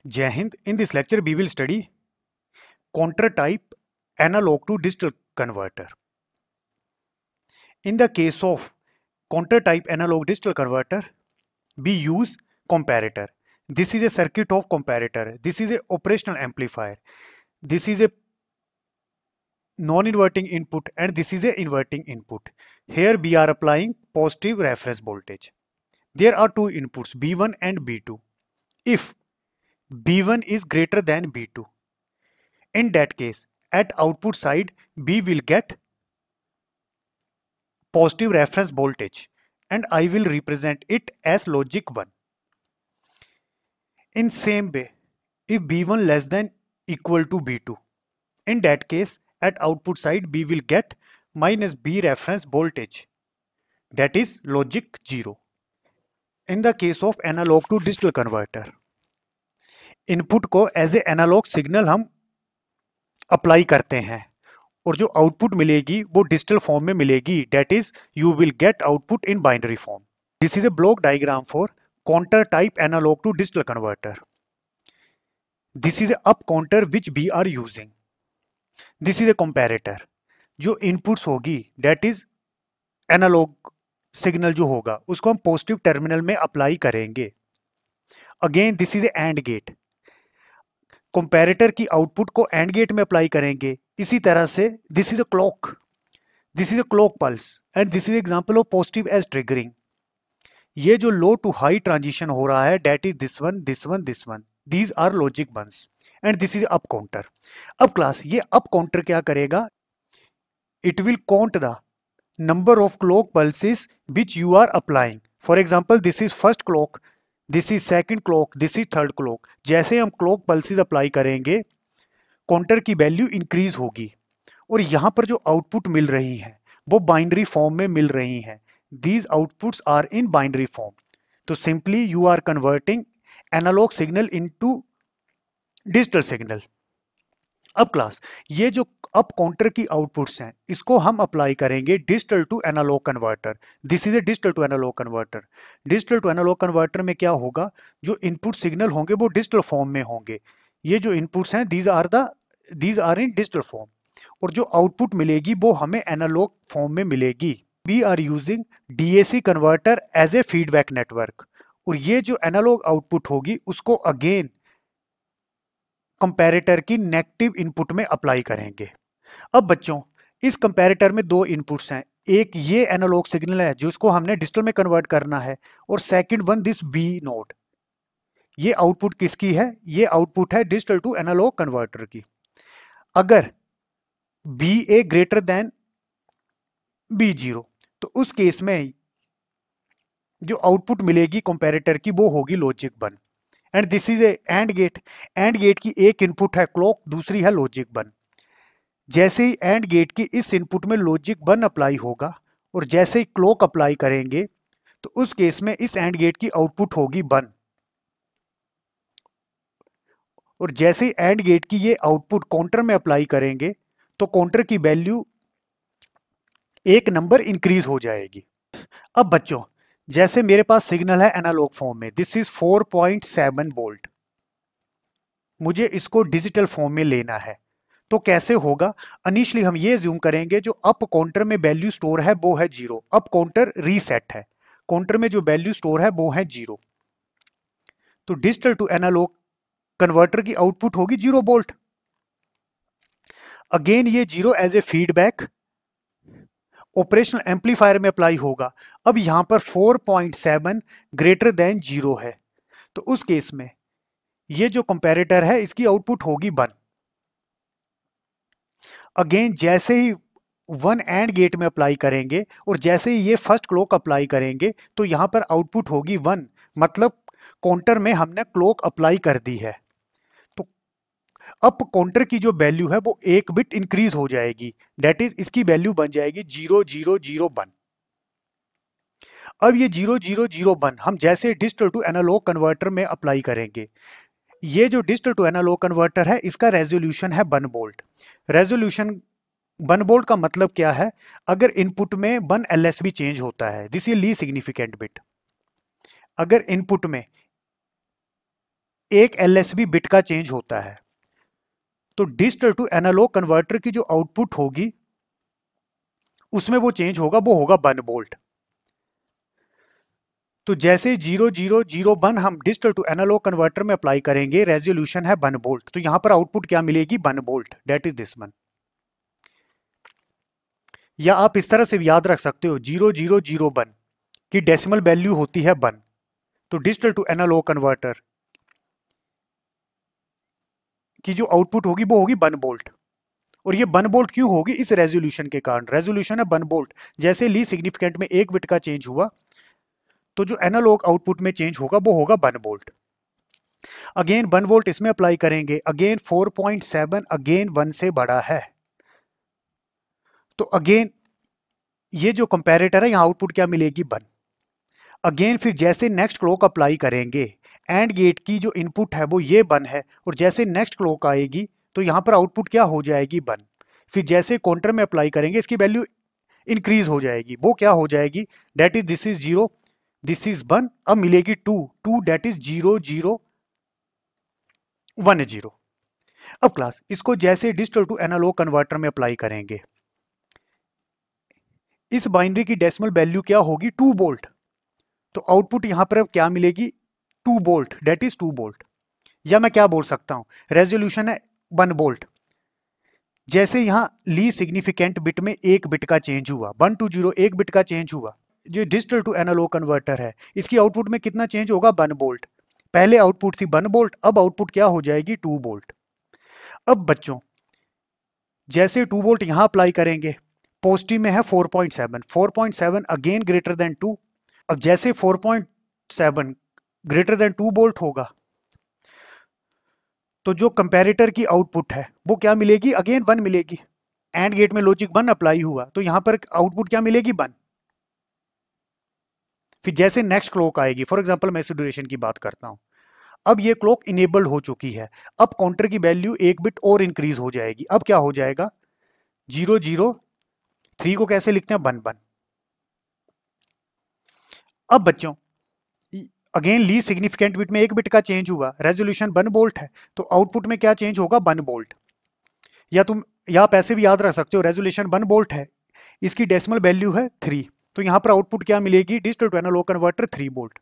Jai Hind. In this lecture, we will study counter type analog to digital converter. In the case of counter type analog digital converter, we use comparator. This is a circuit of comparator. This is a operational amplifier. This is a non-inverting input and this is a inverting input. Here we are applying positive reference voltage. There are two inputs, B1 and B2. If B1 is greater than B2, in that case, at output side, B will get positive reference voltage and I will represent it as logic 1. In same way, if B1 less than equal to B2, in that case, at output side, B will get minus B reference voltage, that is logic 0. In the case of analog to digital converter, input को as a analogue signal हम apply करते हैं और जो output मिलेगी वो digital form में मिलेगी, that is you will get output in binary form. This is a block diagram for counter type analog to digital converter. This is a up counter which we are using. This is a comparator. जो inputs होगी that is analog signal जो होगा उसको हम positive terminal में apply करेंगे. Again this is a AND gate. Comparator की output को एंड गेट में अप्लाई करेंगे. इसी तरह से this is a clock. This is a clock pulse and this is example of positive edge triggering. ये जो लो टू हाई ट्रांजिशन हो रहा है that is this one this one this one. These are logic ones and this is up counter. अब class ये up counter क्या करेगा? It will count the number of clock pulses which you are applying. For example this is first clock, this is second clock, this is third clock. जैसे हम clock pulses apply करेंगे counter की value increase होगी और यहां पर जो output मिल रही है वो बाइनरी फॉर्म में मिल रही हैं. These outputs are in binary form. तो simply you are converting analog signal into digital signal. अब क्लास ये जो अप काउंटर की आउटपुट्स हैं इसको हम अप्लाई करेंगे digital to analog converter. This is a digital to analog converter. Digital to analog converter में क्या होगा? जो इनपुट सिग्नल होंगे वो डिजिटल फॉर्म में होंगे. ये जो इनपुट्स हैं these are in digital form और जो आउटपुट मिलेगी वो हमें एनालॉग फॉर्म में मिलेगी. We are using DAC converter as a feedback network और ये जो एनालॉग आउटपुट होगी उसको अगेन कंपैरेटर की नेगेटिव इनपुट में अप्लाई करेंगे. अब बच्चों इस कंपैरेटर में दो इनपुट्स हैं. एक ये एनालॉग सिग्नल है जिसको हमने डिजिटल में कन्वर्ट करना है और second one this B node. ये आउटपुट किसकी है? ये आउटपुट है डिजिटल टू एनालॉग कन्वर्टर की. अगर B A greater then B zero तो उस केस में जो आउटपुट मिलेगी कंपैरेटर की वो होगी logic 1. And this is a AND gate. AND gate की एक इनपुट है क्लॉक, दूसरी है लॉजिक 1. जैसे ही एंड गेट की इस इनपुट में लॉजिक 1 अप्लाई होगा और जैसे ही क्लॉक अप्लाई करेंगे तो उस केस में इस एंड गेट की आउटपुट होगी 1 और जैसे ही एंड गेट की ये आउटपुट काउंटर में अप्लाई करेंगे तो काउंटर की वैल्यू एक नंबर इंक्रीज हो जाएगी. अब बच्चों जैसे मेरे पास सिग्नल है एनालॉग फॉर्म में, दिस इज 4.7 वोल्ट. मुझे इसको डिजिटल फॉर्म में लेना है तो कैसे होगा? इनिशियली हम ये ज्यूम करेंगे जो अप काउंटर में वैल्यू स्टोर है वो है 0. अप काउंटर रीसेट है, काउंटर में जो वैल्यू स्टोर है वो है 0. तो डिजिटल टू एनालॉग कन्वर्टर की आउटपुट होगी 0 वोल्ट. अगेन ये 0 as a feedback operational amplifier में अप्लाई होगा. अब यहां पर 4.7 ग्रेटर देन 0 है तो उस केस में ये जो कंपैरेटर है इसकी आउटपुट होगी 1. अगेन जैसे ही 1 एंड गेट में अप्लाई करेंगे और जैसे ही ये फर्स्ट क्लॉक अप्लाई करेंगे तो यहां पर आउटपुट होगी 1. मतलब काउंटर में हमने क्लॉक अप्लाई कर दी है तो अप काउंटर की जो वैल्यू है वो एक बिट इंक्रीज हो जाएगी. दैट इज इसकी वैल्यू बन जाएगी 0001. अब ये 0001 हम जैसे डिजिटल टू एनालॉग कन्वर्टर में अप्लाई करेंगे. ये जो डिजिटल टू एनालॉग कन्वर्टर है इसका रेजोल्यूशन है 1 वोल्ट. रेजोल्यूशन 1 वोल्ट का मतलब क्या है? अगर इनपुट में 1 LSB चेंज होता है, this is least significant bit. अगर इनपुट में एक एलएसबी बिट का चेंज होता है। तो डिजिटल टू एनालॉग कन्वर्टर की जो आउटपुट होगी उसमें वो चेंज होगा, वो होगा 1 वोल्ट। तो जैसे 0001 हम डिजिटल टू एनालॉग कन्वर्टर में अप्लाई करेंगे, रेजोल्यूशन है 1 वोल्ट, तो यहां पर आउटपुट क्या मिलेगी 1 volt, that is this one. या आप इस तरह से भी याद रख सकते हो 0001 की डेसिमल वैल्यू होती है 1, तो डिजिटल टू एनालॉग कन्वर्टर की जो आउटपुट होगी वो होगी 1 वोल्ट। और ये 1 वोल्ट क्यों होगी, इस रेजोल्यूशन के कारण। रेजोल्यूशन है 1 वोल्ट, जैसे ली सिग्निफिकेंट में 1 बिट का चेंज हुआ तो जो एनालॉग आउटपुट में चेंज होगा वो होगा 1 वोल्ट। अगेन 1 वोल्ट इसमें अप्लाई करेंगे, अगेन 4.7 अगेन 1 से बड़ा है, तो अगेन ये जो कंपैरेटर है यहां आउटपुट क्या मिलेगी 1। अगेन फिर जैसे नेक्स्ट क्लॉक अप्लाई करेंगे, एंड गेट की जो इनपुट है वो ये 1 है, और जैसे नेक्स्ट क्लॉक आएगी तो यहां पर आउटपुट क्या हो जाएगी 1। फिर जैसे काउंटर में अप्लाई करेंगे इसकी वैल्यू इंक्रीज हो जाएगी, वो क्या हो जाएगी, that is this is 0, this is 1, अब मिलेगी 2 डेट इज 0010। अब क्लास इसको जैसे डिजिटल टू एनालॉग कन्वर्टर में अप्लाई करेंगे, इस बाइनरी की डेसिमल वैल्यू क्या होगी 2 वोल्ट, तो आउटपुट यहां पर क्या मिलेगी 2 वोल्ट, डेट इज 2 वोल्ट। या मैं क्या बोल सकता हूं, रेजोल्यूशन है 1 वोल्ट, जैसे यहां ली सिग्निफिकेंट बिट में 1 बिट का चेंज हुआ, 1 to 0 1 बिट का चेंज हुआ, जो डिजिटल टू एनालॉग कन्वर्टर है इसकी आउटपुट में कितना चेंज होगा 1 वोल्ट। पहले आउटपुट थी 1 वोल्ट, अब आउटपुट क्या हो जाएगी 2 वोल्ट। अब बच्चों जैसे 2 वोल्ट यहां अप्लाई करेंगे, पॉजिटिव में है 4.7, 4.7 अगेन ग्रेटर देन 2। अब जैसे 4.7 ग्रेटर देन 2 वोल्ट होगा तो जो कंपैरेटर की आउटपुट है वो क्या मिलेगी, अगेन 1 मिलेगी। एंड गेट में लॉजिक 1 अप्लाई हुआ तो यहां पर आउटपुट क्या मिलेगी 1। फिर जैसे नेक्स्ट क्लॉक आएगी, फॉर एग्जांपल मैं इस ड्यूरेशन की बात करता हूं, अब ये क्लॉक इनेबल्ड हो चुकी है, अब काउंटर की वैल्यू 1 बिट और इंक्रीज हो जाएगी, अब क्या हो जाएगा 003 को कैसे लिखते हैं 1 1। अब बच्चों अगेन ली सिग्निफिकेंट बिट में 1 बिट का चेंज हुआ, रेजोल्यूशन 1 वोल्ट है, तो आउटपुट में क्या चेंज होगा 1 वोल्ट। या आप ऐसे भी याद रख सकते हो, रेजोल्यूशन 1 वोल्ट है, इसकी डेसिमल वैल्यू है 3, तो यहां पर आउटपुट क्या मिलेगी, digital to analog converter 3 volt.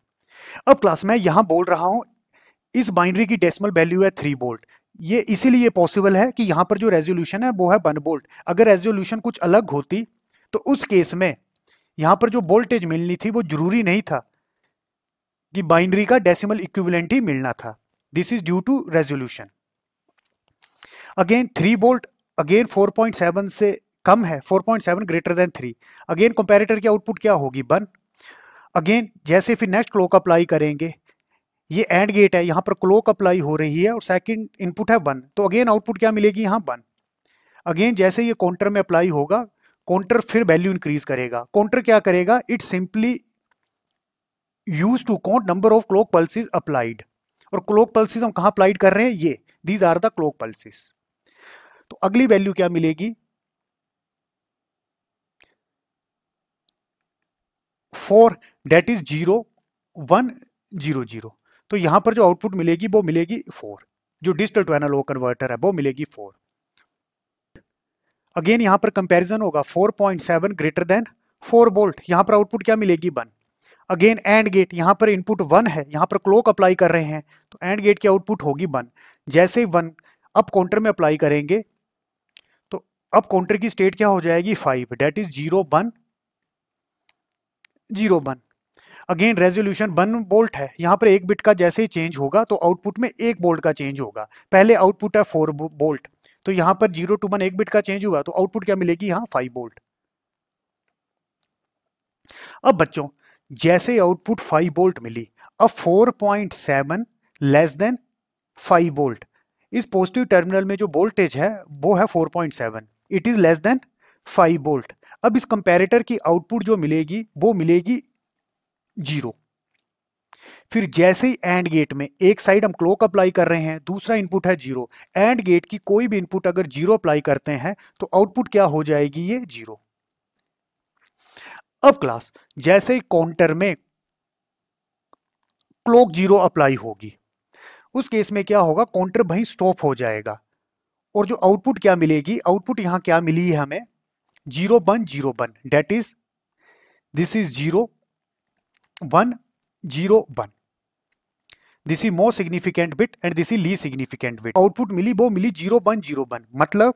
अब क्लास में यहां बोल रहा हूं इस बाइनरी की डेसिमल वैल्यू है 3 वोल्ट, ये इसीलिए पॉसिबल है कि यहां पर जो रेजोल्यूशन है वो है 1 वोल्ट। अगर रेजोल्यूशन कुछ अलग होती तो उस केस में यहां पर जो वोल्टेज मिलनी थी वो जरूरी नहीं था कि बाइनरी का डेसिमल इक्विवेलेंट ही मिलना था। This is due to resolution. Again 3 volt again 4.7 से कम है, 4.7 ग्रेटर देन 3, अगेन कंपैरेटर की आउटपुट क्या होगी 1। अगेन जैसे फिर नेक्स्ट क्लॉक अप्लाई करेंगे, ये एंड गेट है, यहां पर क्लॉक अप्लाई हो रही है और सेकंड इनपुट है 1, तो अगेन आउटपुट क्या मिलेगी यहां 1। अगेन जैसे ये काउंटर में अप्लाई होगा, काउंटर फिर वैल्यू इंक्रीज करेगा, काउंटर क्या करेगा, it simply use to count number of clock pulses applied, और क्लॉक पल्सेस हम कहां अप्लाइड कर रहे हैं, ये these are the clock pulses. तो अगली वैल्यू क्या मिलेगी 4, डेट इज 0100, तो यहां पर जो आउटपुट मिलेगी वो मिलेगी 4, जो डिजिटल टू एनालॉग कन्वर्टर है वो मिलेगी 4। अगेन यहां पर कंपैरिजन होगा 4.7 ग्रेटर देन 4 वोल्ट, यहां पर आउटपुट क्या मिलेगी 1। अगेन एंड गेट, यहां पर इनपुट 1 है, यहां पर क्लॉक अप्लाई कर रहे हैं तो एंड गेट की आउटपुट होगी 1। जैसे 1 अब काउंटर में अप्लाई करेंगे तो अब काउंटर की स्टेट क्या हो जाएगी 5, that is 0101। Again resolution 1 volt है, यहां पर 1 बिट का जैसे ही चेंज होगा तो आउटपुट में 1 वोल्ट का चेंज होगा, पहले आउटपुट है 4 वोल्ट, तो यहां पर 0 to 1 1 बिट का चेंज हुआ तो आउटपुट क्या मिलेगी यहां 5 वोल्ट। अब बच्चों जैसे आउटपुट 5 वोल्ट मिली, अब 4.7 लेस देन 5 वोल्ट, इस पॉजिटिव टर्मिनल में जो वोल्टेज है वो है 4.7, it is less than 5 volt. अब इस कंपैरेटर की आउटपुट जो मिलेगी वो मिलेगी 0। फिर जैसे ही एंड गेट में एक साइड हम क्लॉक अप्लाई कर रहे हैं, दूसरा इनपुट है 0, एंड गेट की कोई भी इनपुट अगर 0 अप्लाई करते हैं तो आउटपुट क्या हो जाएगी ये 0। अब क्लास जैसे ही काउंटर में क्लॉक 0 अप्लाई होगी, उस केस में क्या होगा, काउंटर वहीं स्टॉप हो जाएगा और जो आउटपुट क्या मिलेगी, आउटपुट यहां क्या मिली है हमें, 0 1 0 1, that is this is 0 1 0 1, this is most significant bit and this is least significant bit. Output मिली वो मिली 0 1 0 1, मतलब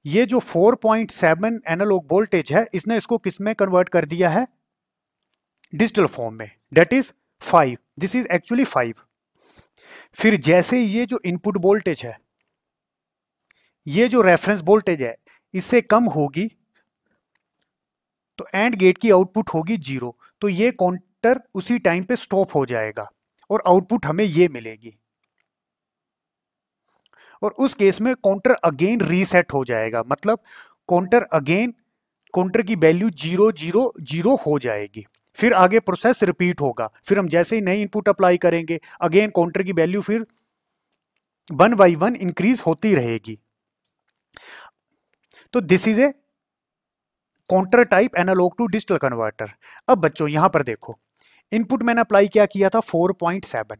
ये जो 4.7 एनालॉग वोल्टेज है इसने इसको किस में कन्वर्ट कर दिया है, डिजिटल फॉर्म में, that is 5, this is actually 5। फिर जैसे ये जो इनपुट वोल्टेज है, ये जो रेफरेंस वोल्टेज है इससे कम होगी तो एंड गेट की आउटपुट होगी 0, तो ये काउंटर उसी टाइम पे स्टॉप हो जाएगा और आउटपुट हमें ये मिलेगी और उस केस में काउंटर अगेन रीसेट हो जाएगा, मतलब काउंटर अगेन काउंटर की वैल्यू 0 0 0 हो जाएगी। फिर आगे प्रोसेस रिपीट होगा, फिर हम जैसे ही नई इनपुट अप्लाई करेंगे अगेन काउंटर की वैल्यू फिर 1 बाई 1 इंक्रीज होती रहेगी। तो this is a counter type analog to digital converter. अब बच्चों यहां पर देखो, इनपुट मैंने अप्लाई क्या किया था 4.7,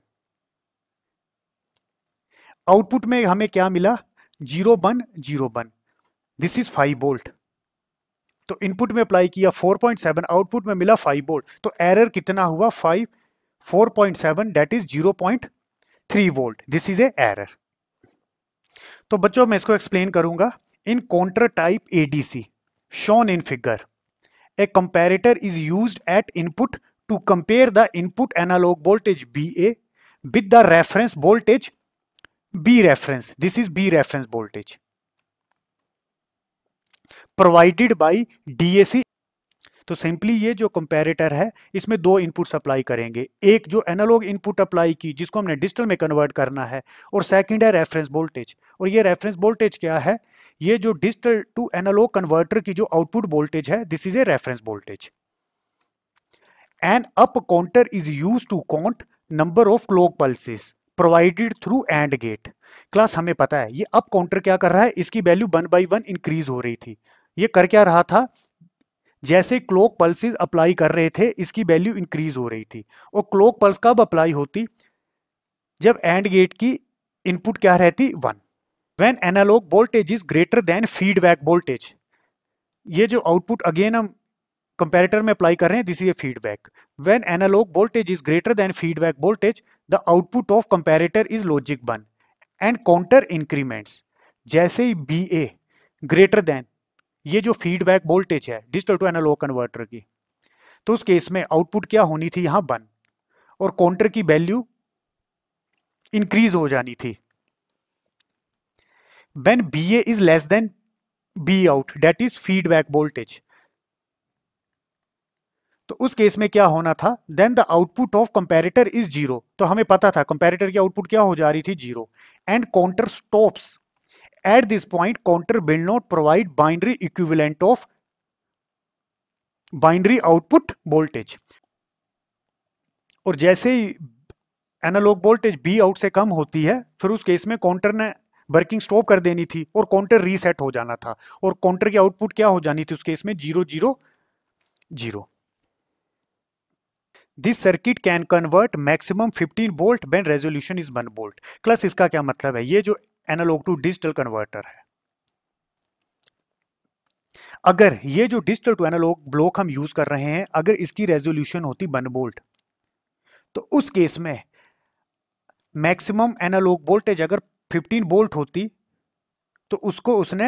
आउटपुट में हमें क्या मिला 0 1 0 1, दिस इज 5 वोल्ट। तो इनपुट में अप्लाई किया 4.7, आउटपुट में मिला 5 वोल्ट, तो एरर कितना हुआ 4.7 that is 0.3 volt, this is A error. तो बच्चों मैं इसको एक्सप्लेन करूंगा। इन counter type ADC shown in figure, a comparator is used at input to compare the input analog voltage BA with the reference voltage B reference. This is B reference voltage provided by DAC। तो simply ये जो comparator है इसमें दो inputs apply करेंगे, एक जो analogue input apply की जिसको हमने डिजिटल में कन्वर्ट करना है, और सेकंड है रेफरेंस वोल्टेज। और ये रेफरेंस वोल्टेज क्या है, ये जो डिजिटल टू एनालॉग कन्वर्टर की जो आउटपुट वोल्टेज है, this is a reference voltage. An up counter is use to count number of clock pulses provided through AND gate. Class हमें पता है ये अप काउंटर क्या कर रहा है, इसकी वैल्यू 1 बाई 1 इंक्रीज हो रही थी। ये कर क्या रहा था, जैसे क्लॉक पल्सेस अप्लाई कर रहे थे इसकी वैल्यू इंक्रीज हो रही थी। और क्लॉक पल्स कब अप्लाई होती, जब एंड गेट की इनपुट क्या रहती 1। When analog voltage is greater than feedback voltage, ये जो आउटपुट अगेन हम कंपैरेटर में अप्लाई कर रहे हैं, this is a feedback. When analog voltage is greater than feedback voltage the output of comparator is logic 1 and counter increments. जैसे ही B A greater than ये जो फीडबैक वोल्टेज है डिजिटल टू एनालॉग कन्वर्टर की, तो उस case में output क्या होनी थी यहां 1 और काउंटर की वैल्यू इंक्रीज हो जानी थी। When BA is less than B out, that is feedback voltage, तो उस केस में क्या होना था, then the output of comparator is 0। तो हमें पता था कंपैरेटर की आउटपुट क्या हो जा रही थी 0, and counter stops at this point. Counter will not provide binary equivalent of binary output voltage. और जैसे ही एनालॉग वोल्टेज बी आउट से कम होती है, फिर उस केस में काउंटर ने वर्किंग स्टॉप कर देनी थी और काउंटर रीसेट हो जाना था, और काउंटर की आउटपुट क्या हो जानी थी उस केस में 0 0 0। This circuit can convert maximum 15 volt when resolution is 1 volt. Class इसका क्या मतलब है, ये जो एनालॉग टू डिजिटल कन्वर्टर है, अगर ये जो डिजिटल टू एनालॉग ब्लॉक हम यूज कर रहे हैं, अगर इसकी रेजोल्यूशन होती 1 वोल्ट, तो उस केस में मैक्सिमम एनालॉग वोल्टेज अगर 15 वोल्ट होती तो उसको उसने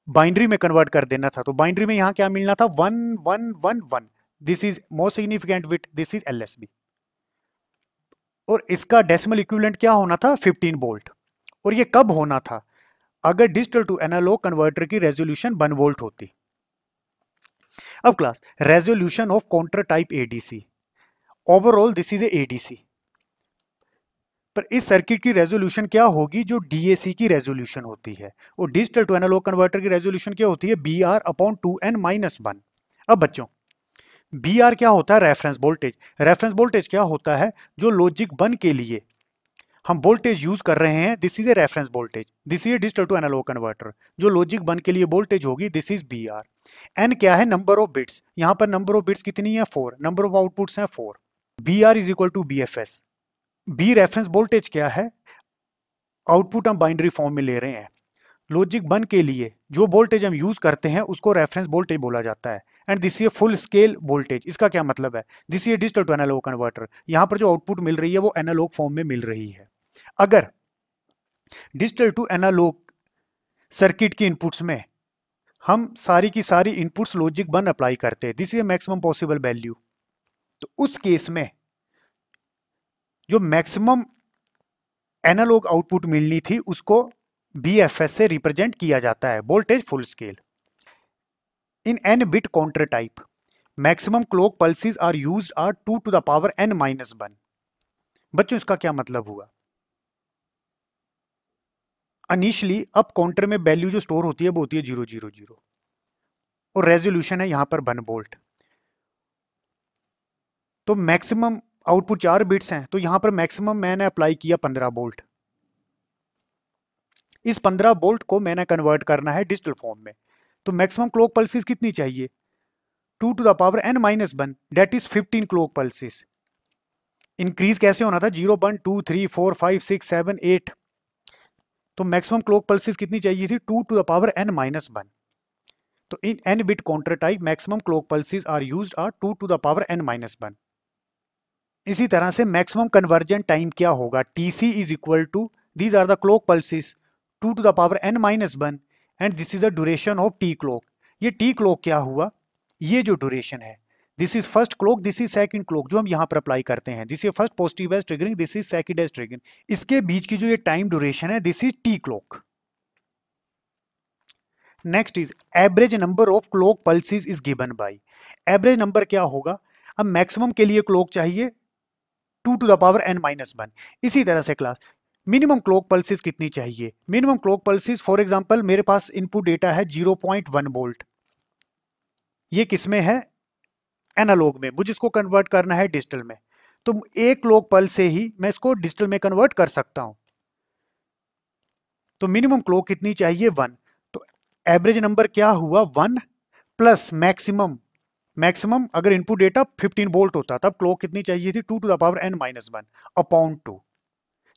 बाइनरी में कन्वर्ट कर देना था। तो बाइनरी में यहां क्या मिलना था 1 1 1 1, this is most significant bit, this is LSB. और इसका डेसिमल इक्विवेलेंट क्या होना था 15 वोल्ट। और ये कब होना था, अगर डिजिटल टू एनालॉग कन्वर्टर की रेजोल्यूशन 1 वोल्ट होती। अब class resolution of counter type ADC, overall this is A ADC, पर इस सर्किट की रेजोल्यूशन क्या होगी, जो डीएसी की रेजोल्यूशन होती है। और डिजिटल टू एनालॉग कन्वर्टर की रेजोल्यूशन क्या होती है, बी आर अपॉन 2n-1। अब बच्चों बी आर क्या होता है, रेफरेंस वोल्टेज। रेफरेंस वोल्टेज क्या होता है, जो लॉजिक 1 के लिए हम वोल्टेज यूज कर रहे हैं, this is a reference voltage. This is a digital to analog converter, जो लॉजिक 1 के लिए वोल्टेज होगी, this is B R. N क्या है, नंबर ऑफ बिट्स। यहां पर नंबर ऑफ बिट्स कितनी है 4, नंबर ऑफ आउटपुट्स हैं 4। B R is equal to B F S, B reference voltage क्या है, आउटपुट हम बाइनरी फॉर्म में ले रहे हैं। लॉजिक 1 के लिए जो वोल्टेज हम यूज करते हैं उसको रेफरेंस वोल्टेज बोला जाता है। And this is full scale voltage. इसका क्या मतलब है, this is digital to analog converter. यहां पर जो आउटपुट मिल रही है वो एनालॉग फॉर्म में मिल रही है। अगर डिजिटल टू एनालॉग सर्किट की इनपुट्स में हम सारी की सारी इनपुट्स लॉजिक 1 अप्लाई करते हैं, this is maximum possible value, तो उस केस में जो मैक्सिमम एनालॉग आउटपुट मिलनी थी उसको BFS से रिप्रेजेंट किया जाता है, voltage full scale. In n bit counter type maximum clock pulses are used are 2 to the power n-1। बच्चों इसका क्या मतलब हुआ, इनिशियली अप काउंटर में वैल्यू जो स्टोर होती है वो होती है 000 और रेजोल्यूशन है यहां पर 1 वोल्ट। तो मैक्सिमम आउटपुट 4 बिट्स हैं, तो यहां पर मैक्सिमम मैंने अप्लाई किया 15 वोल्ट। इस 15 वोल्ट को मैंने कन्वर्ट करना है डिजिटल फॉर्म में, तो मैक्सिमम क्लॉक पल्सेस कितनी चाहिए, 2 to the power n-1, that is 15 clock pulses. Increase कैसे होना था, 0 1 2 3 4 5 6 7 8, तो मैक्सिमम क्लॉक पल्सेस कितनी चाहिए थी, 2 to the power n-1। तो in n bit counter type maximum clock pulses are used are 2 to the power n-1। इसी तरह से मैक्सिमम कन्वर्जन टाइम क्या होगा, TC is equal to these are the clock pulses 2 to the power n-1 and this is the duration of T clock. ये T clock क्या हुआ, ये जो ड्यूरेशन है, this is first clock, this is second clock जो हम यहां पर अप्लाई करते हैं, this is first positive edge triggering, this is second edge triggering, इसके बीच की जो ये टाइम ड्यूरेशन है this is T clock. Next is average number of clock pulses is given by, average number क्या होगा, अब मैक्सिमम के लिए क्लॉक चाहिए 2 to the power n-1। इसी तरह से क्लास मिनिमम क्लॉक पल्सेस कितनी चाहिए, minimum clock pulses for example मेरे पास इनपुट डेटा है 0.1 वोल्ट, ये किसमें है, एनालॉग में, मुझे इसको कन्वर्ट करना है डिजिटल में, तो एक क्लॉक पल्स से ही मैं इसको डिजिटल में कन्वर्ट कर सकता हूं। तो मिनिमम क्लॉक कितनी चाहिए, 1, तो एवरेज नंबर क्या हुआ 1 प्लस मैक्सिमम, मैक्सिमम अगर इनपुट डेटा 15 वोल्ट होता तब क्लॉक कितनी चाहिए थी, 2 to the power n-1 upon 2।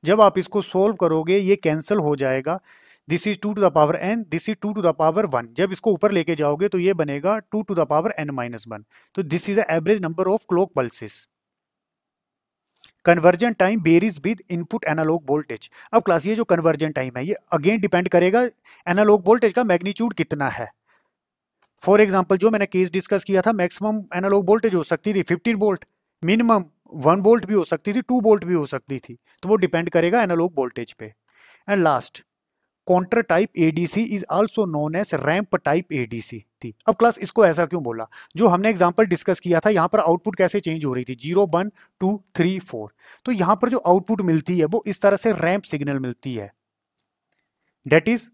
जब आप इसको सोल्व करोगे ये कैंसिल हो जाएगा, this is 2 to the power n, this is 2 to the power 1, जब इसको ऊपर लेके जाओगे तो ये बनेगा 2 to the power n-1। तो this is the average number of clock pulses. Conversion time varies with input analog voltage. अब क्लास ये जो कन्वर्जन टाइम है ये अगेन डिपेंड करेगा एनालॉग वोल्टेज का मैग्नीट्यूड कितना है। फॉर एग्जांपल जो मैंने केस डिस्कस किया था, मैक्सिमम एनालॉग वोल्टेज हो सकती थी 15 वोल्ट, मिनिमम 1 वोल्ट भी हो सकती थी, 2 वोल्ट भी हो सकती थी, तो वो डिपेंड करेगा एनालॉग वोल्टेज पे। And last counter type ADC is also known as ramp type ADC थी। अब क्लास इसको ऐसा क्यों बोला, जो हमने एग्जांपल डिस्कस किया था यहां पर आउटपुट कैसे चेंज हो रही थी, 0 1 2 3 4, तो यहां पर जो आउटपुट मिलती है वो इस तरह से रैंप सिग्नल मिलती है, डेट इज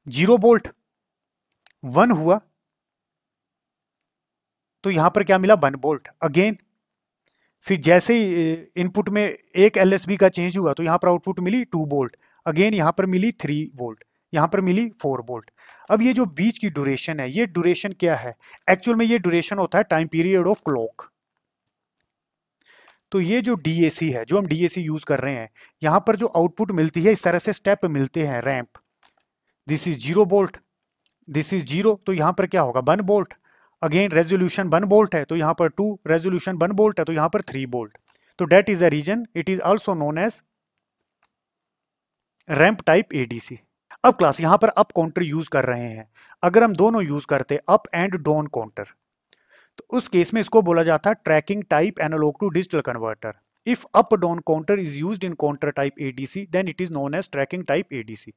0 वोल्ट 1 हुआ तो यहां पर क्या मिला 1 वोल्ट अगेन, फिर जैसे ही इनपुट में एक LSB का चेंज हुआ तो यहां पर आउटपुट मिली 2 वोल्ट अगेन, यहां पर मिली 3 वोल्ट, यहां पर मिली 4 वोल्ट। अब ये जो बीच की ड्यूरेशन है, ये ड्यूरेशन क्या है, एक्चुअल में ये ड्यूरेशन होता है टाइम पीरियड ऑफ क्लॉक। तो ये जो DAC है, जो हम DAC यूज कर रहे हैं, यहां पर जो आउटपुट मिलती है इस तरह से स्टेप मिलते हैं ramp, this is 0 volt, this is 0, तो यहां पर क्या होगा 1 वोल्ट अगेन, रेजोल्यूशन 1 वोल्ट है तो यहां पर 2, रेजोल्यूशन 1 वोल्ट है तो यहां पर 3 वोल्ट। तो that is a reason it is also known as ramp type ADC. अब क्लास यहां पर अप काउंटर यूज कर रहे हैं, अगर हम दोनों यूज करते अप एंड डाउन काउंटर तो उस केस में इसको बोला जाता है tracking type analog to digital converter. If up down counter is used in counter type ADC then it is known as tracking type ADC.